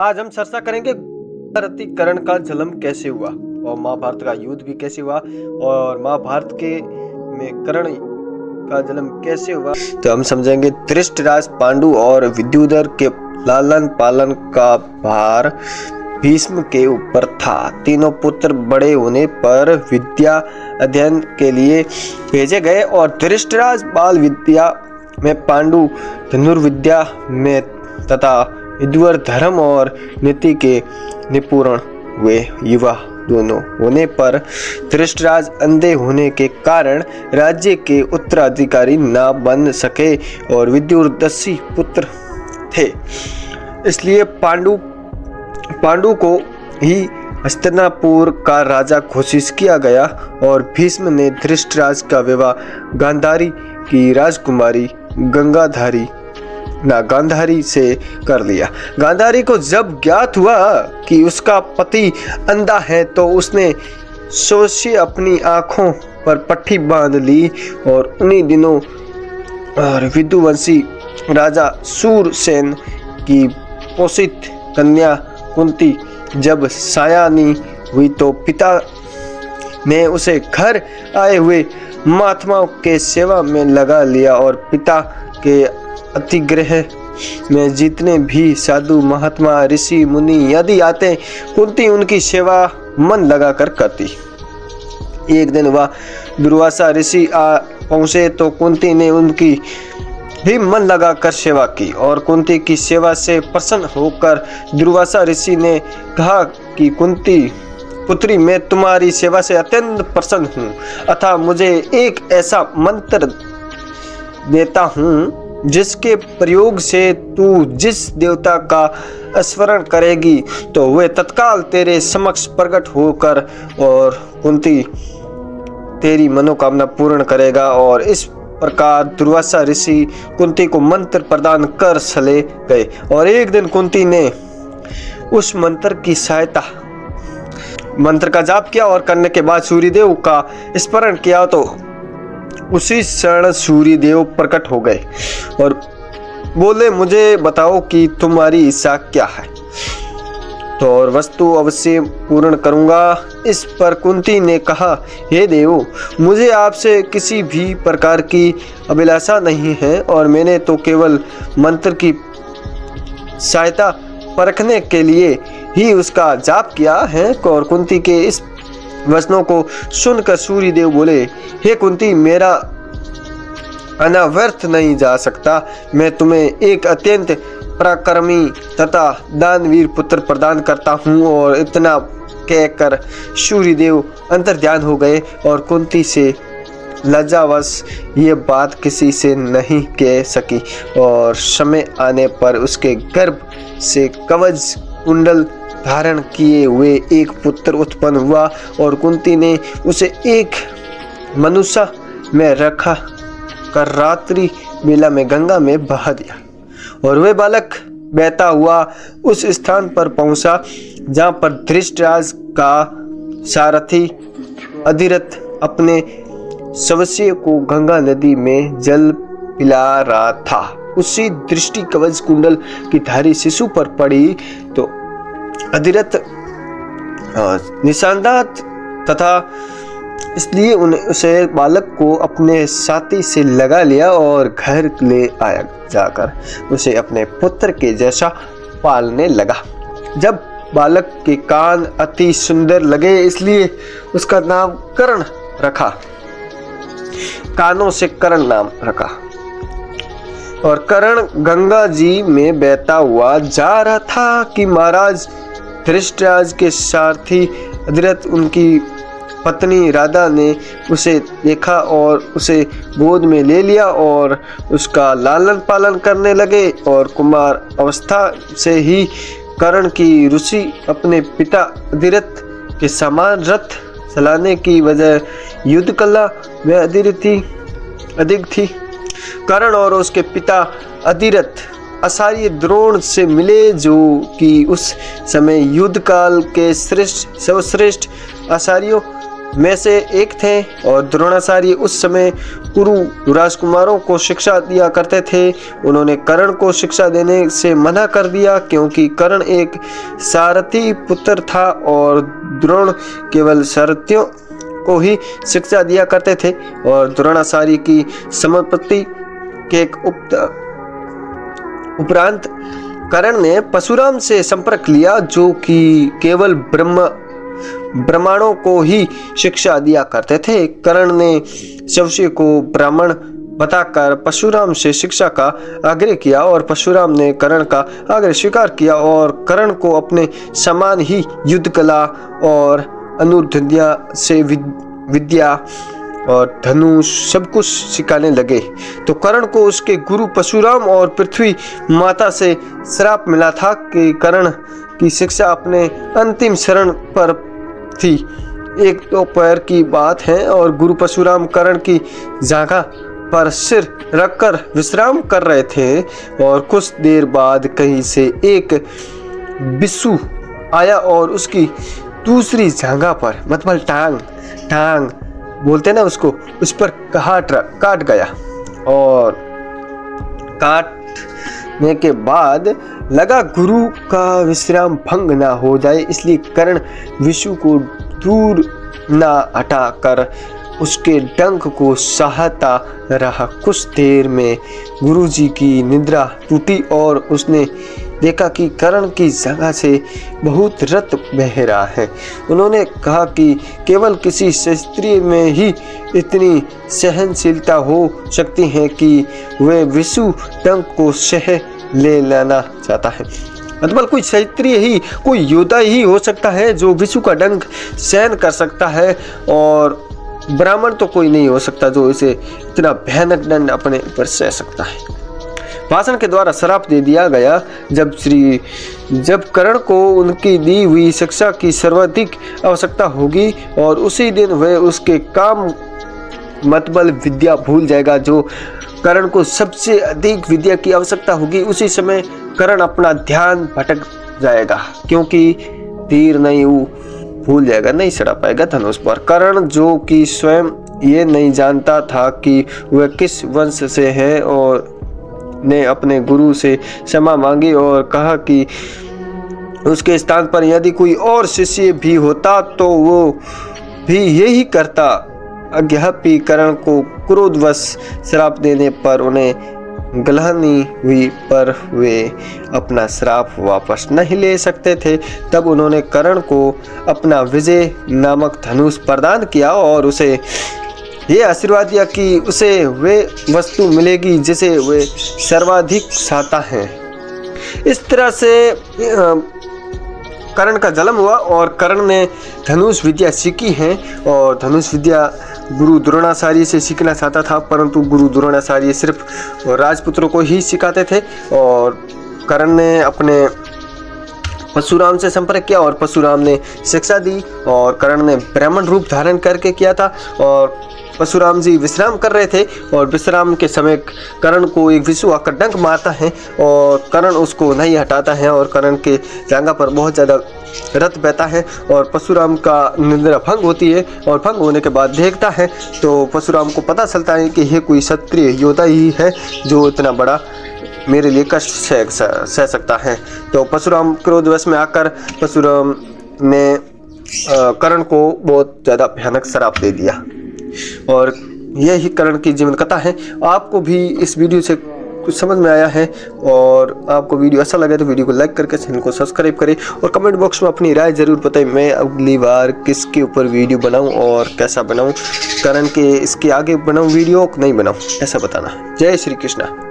आज हम चर्चा करेंगे रति कर्ण का जन्म कैसे हुआ और महाभारत का युद्ध भी कैसे हुआ और महाभारत के में कर्ण का जन्म कैसे हुआ। तो हम समझेंगे धृतराज पांडु और विद्युधर के लालन पालन का भार भीष्म के ऊपर था। तीनों पुत्र बड़े होने पर विद्या अध्ययन के लिए भेजे गए और धृतराज बाल विद्या में, पांडु धनुर्विद्या में तथा विद्युधर धर्म और नीति के निपुण हुए। युवा दोनों होने पर धृतराज अंधे होने के कारण राज्य के उत्तराधिकारी न बन सके और विद्युधर 10 पुत्र थे, इसलिए पांडु को ही हस्तिनापुर का राजा घोषित किया गया और भीष्म ने धृतराज का विवाह गांधारी की राजकुमारी गांधारी से कर लिया। गांधारी को जब ज्ञात हुआ कि उसका पति अंधा है तो उसने सोचे अपनी आंखों पर पट्टी बांध ली और उन्हीं दिनों विदुवंशी राजा सूरसेन की पोषित कन्या कुंती जब सयानी हुई तो पिता ने उसे घर आए हुए महात्माओं के सेवा में लगा लिया और पिता के अतिग्रह में जितने भी साधु महात्मा ऋषि मुनि यदि आते कुंती उनकी सेवा मन लगाकर करती। एक दिन वह दुर्वासा ऋषि आ पहुंचे तो कुंती ने उनकी भी मन लगाकर सेवा की और कुंती की सेवा से प्रसन्न होकर दुर्वासा ऋषि ने कहा कि कुंती पुत्री, मैं तुम्हारी सेवा से अत्यंत प्रसन्न हूँ, अतः मुझे एक ऐसा मंत्र देता हूँ जिसके प्रयोग से तू जिस देवता का स्मरण करेगी तो वे तत्काल तेरे समक्ष प्रकट होकर और कुंती तेरी मनोकामना पूर्ण करेगा। और इस प्रकार दुर्वासा ऋषि कुंती को मंत्र प्रदान कर चले गए और एक दिन कुंती ने उस मंत्र का जाप किया और करने के बाद सूर्यदेव का स्मरण किया तो उसी क्षण सूर्यदेव प्रकट हो गए और बोले, मुझे बताओ कि तुम्हारी इच्छा क्या है तो और वस्तु अवश्य पूर्ण करूंगा। इस पर कुंती ने कहा, हे देव, मुझे आपसे किसी भी प्रकार की अभिलाषा नहीं है और मैंने तो केवल मंत्र की सहायता परखने के लिए ही उसका जाप किया है। और कुंती के इस वचनों को सुनकर सूर्यदेव बोले, हे कुंती, मेरा अनावर्थ नहीं जा सकता। मैं तुम्हें एक अत्यंत पराक्रमी तथा दानवीर पुत्र प्रदान करता हूँ। और इतना कहकर सूर्यदेव अंतर्ध्यान हो गए और कुंती से लज्जावश ये बात किसी से नहीं कह सकी और समय आने पर उसके गर्भ से कवच कुंडल धारण किए हुए एक पुत्र उत्पन्न हुआ और कुंती ने उसे एक मनुष्य में रखा कर रात्रि बेला में गंगा में बहा दिया और वह बालक बहता हुआ उस स्थान पर पहुंचा जहां पर धृतराज का सारथी अधिरथ अपने सवस्य को गंगा नदी में जल पिला रहा था। उसी दृष्टि कवच कुंडल की धारी शिशु पर पड़ी तो अधिरथ निशानदात तथा इसलिए उसे बालक को अपने साथी से लगा लिया और घर ले आया, जाकर उसे अपने पुत्र के जैसा पालने लगा। जब बालक के कान अति सुंदर लगे इसलिए उसका नाम कर्ण रखा, कानों से कर्ण नाम रखा। और कर्ण गंगा जी में बहता हुआ जा रहा था कि महाराज धृतराज के सारथी अधिरथ उनकी पत्नी राधा ने उसे देखा और उसे गोद में ले लिया और उसका लालन पालन करने लगे। और कुमार अवस्था से ही कर्ण की रुचि अपने पिता अधिरथ के समान रथ चलाने की वजह युद्ध कला में अधिक थी। कर्ण और उसके पिता अधिरथ आचार्य द्रोण से मिले जो कि उस समय युद्ध काल के सर्वश्रेष्ठ आचार्यों में से एक थे और द्रोणाचार्य उस समय कुरु राजकुमारों को शिक्षा दिया करते थे। उन्होंने कर्ण को शिक्षा देने से मना कर दिया क्योंकि कर्ण एक सारथी पुत्र था और द्रोण केवल सारथियों को ही शिक्षा दिया करते थे। और द्रोणाचार्य की समाप्ति के उपरांत कर्ण ने परशुराम से संपर्क लिया जो कि केवल ब्राह्मणों को ही शिक्षा दिया करते थे। कर्ण ने शिवजी को ब्राह्मण बताकर परशुराम से शिक्षा का आग्रह किया और परशुराम ने कर्ण का आग्रह स्वीकार किया और कर्ण को अपने समान ही युद्ध कला और अनुर्विद्या से विद्या और धनुष सब कुछ सिखाने लगे। तो कर्ण को उसके गुरु परशुराम और पृथ्वी माता से श्राप मिला था कि कर्ण की शिक्षा अपने अंतिम शरण पर थी। एक दोपहर की बात है और गुरु परशुराम कर्ण की जगह पर सिर रखकर विश्राम कर रहे थे और कुछ देर बाद कहीं से एक बिच्छू आया और उसकी दूसरी जगह पर मतलब टांग बोलते ना उसको, उस पर काट गया और काटने के बाद लगा गुरु का विश्राम भंग ना हो जाए, इसलिए कर्ण विष्णु को दूर ना हटाकर उसके डंक को सहता रहा। कुछ देर में गुरुजी की निद्रा टूटी और उसने देखा कि कर्ण की जगह से बहुत रक्त बह रहा है। उन्होंने कहा कि केवल किसी क्षत्रिय में ही इतनी सहनशीलता हो सकती है कि वह विष्णु डंक को सह ले लेना चाहता है। मतलब कोई क्षत्रिय ही, कोई योद्धा ही हो सकता है जो विष्णु का डंक सहन कर सकता है और ब्राह्मण तो कोई नहीं हो सकता जो इसे इतना भयानक दंड अपने ऊपर सह सकता है। भाषण के द्वारा श्राप दे दिया गया। जब कर्ण को उनकी दी हुई शिक्षा की सर्वाधिक आवश्यकता होगी और उसी दिन वह उसके काम मतबल विद्या भूल जाएगा जो कर्ण को सबसे अधिक विद्या की आवश्यकता होगी, उसी समय कर्ण अपना ध्यान भटक जाएगा क्योंकि तीर नहीं भूल जाएगा, नहीं चढ़ा पाएगा धनुष पर। कर्ण जो कि स्वयं ये नहीं जानता था कि वह किस वंश से है और ने अपने गुरु से क्षमा मांगी और कहा कि उसके स्थान पर यदि कोई और शिष्य भी होता तो वो भी यही करता। अज्ञापी कर्ण को क्रोधवश श्राप देने पर उन्हें ग्लानि हुई पर वे अपना श्राप वापस नहीं ले सकते थे। तब उन्होंने कर्ण को अपना विजय नामक धनुष प्रदान किया और उसे ये आशीर्वाद दिया कि उसे वे वस्तु मिलेगी जिसे वे सर्वाधिक चाहता है। इस तरह से कर्ण का जन्म हुआ और कर्ण ने धनुष विद्या सीखी है और धनुष विद्या गुरु द्रोणाचार्य से सीखना चाहता था, परंतु गुरु द्रोणाचार्य सिर्फ राजपुत्रों को ही सिखाते थे। और कर्ण ने अपने परशुराम से संपर्क किया और परशुराम ने शिक्षा दी और कर्ण ने ब्राह्मण रूप धारण करके किया था। और परशुराम जी विश्राम कर रहे थे और विश्राम के समय कर्ण को एक विष्णु आकर डंक मारता है और कर्ण उसको नहीं हटाता है और कर्ण के जांघा पर बहुत ज़्यादा रक्त बहता है और परशुराम का निद्रा भंग होती है और भंग होने के बाद देखता है तो परशुराम को पता चलता है कि यह कोई क्षत्रिय योद्धा ही है जो इतना बड़ा मेरे लिए कष्ट सह सकता है। तो परशुराम क्रोधवश में आकर परशुराम ने कर्ण को बहुत ज़्यादा भयानक श्राप दे दिया और यही कर्ण की जीवन कथा है। आपको भी इस वीडियो से कुछ समझ में आया है और आपको वीडियो अच्छा लगे तो वीडियो को लाइक करके चैनल को सब्सक्राइब करें और कमेंट बॉक्स में अपनी राय जरूर बताएं मैं अगली बार किसके ऊपर वीडियो बनाऊं और कैसा बनाऊं, कर्ण के इसके आगे बनाऊं वीडियो नहीं बनाऊं, ऐसा बताना। जय श्री कृष्णा।